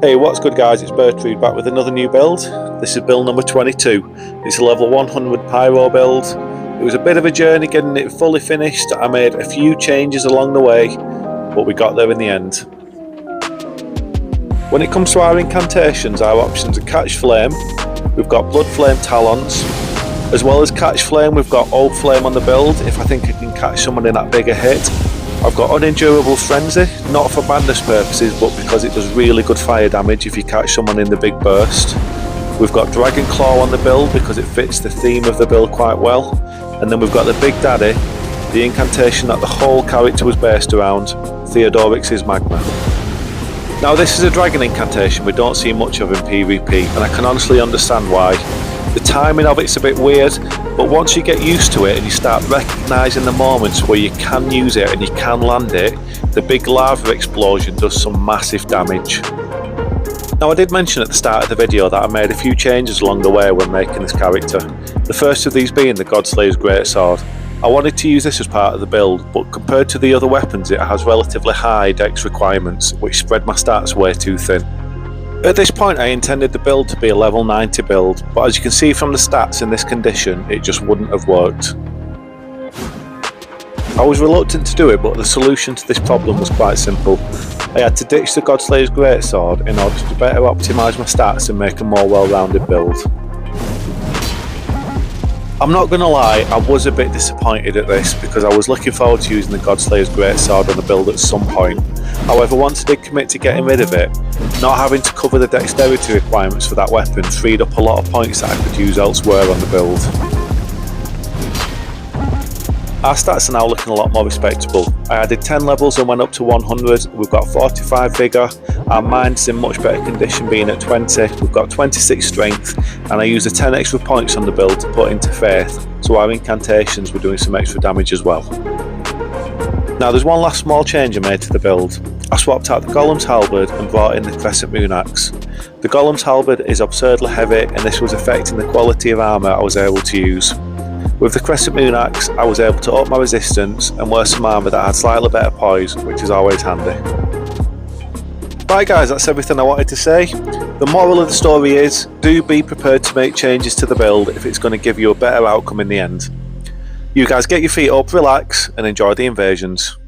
Hey, what's good guys, it's BRTRUDE back with another new build. This is build number 22. It's a level 100 pyro build. It was a bit of a journey getting it fully finished. I made a few changes along the way, but we got there in the end. When it comes to our incantations, our options are Catch Flame, we've got Blood Flame Talons. As well as Catch Flame, we've got Old Flame on the build, if I think I can catch someone in that bigger hit. I've got Unendurable Frenzy, not for madness purposes, but because it does really good fire damage if you catch someone in the big burst. We've got Dragon Claw on the build because it fits the theme of the build quite well. And then we've got the Big Daddy, the incantation that the whole character was based around, Theodorix's Magma. Now this is a dragon incantation we don't see much of in PvP, and I can honestly understand why. The timing of it's a bit weird, but once you get used to it and you start recognising the moments where you can use it and you can land it, the big lava explosion does some massive damage. Now I did mention at the start of the video that I made a few changes along the way when making this character. The first of these being the Godslayer's Greatsword. I wanted to use this as part of the build, but compared to the other weapons it has relatively high dex requirements, which spread my stats way too thin. At this point I intended the build to be a level 90 build, but as you can see from the stats in this condition, it just wouldn't have worked. I was reluctant to do it, but the solution to this problem was quite simple. I had to ditch the Godslayer's Greatsword in order to better optimise my stats and make a more well-rounded build. I'm not going to lie, I was a bit disappointed at this because I was looking forward to using the Godslayer's Greatsword on the build at some point. However, once I did commit to getting rid of it, not having to cover the dexterity requirements for that weapon freed up a lot of points that I could use elsewhere on the build. Our stats are now looking a lot more respectable. I added 10 levels and went up to 100, we've got 45 vigour, our mind's in much better condition being at 20, we've got 26 strength, and I used the 10 extra points on the build to put into faith, so our incantations were doing some extra damage as well. Now there's one last small change I made to the build. I swapped out the Golem's Halberd and brought in the Crescent Moon Axe. The Golem's Halberd is absurdly heavy and this was affecting the quality of armour I was able to use. With the Crescent Moon Axe, I was able to up my resistance and wear some armour that had slightly better poise, which is always handy. Right guys, that's everything I wanted to say. The moral of the story is, do be prepared to make changes to the build if it's going to give you a better outcome in the end. You guys get your feet up, relax, and enjoy the invasions.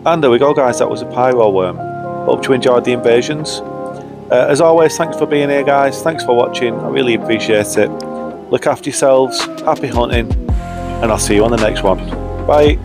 And there we go, guys, that was a pyro worm. Hope you enjoyed the invasions. As always, thanks for being here, guys. Thanks for watching. I really appreciate it. Look after yourselves. Happy hunting. And I'll see you on the next one. Bye.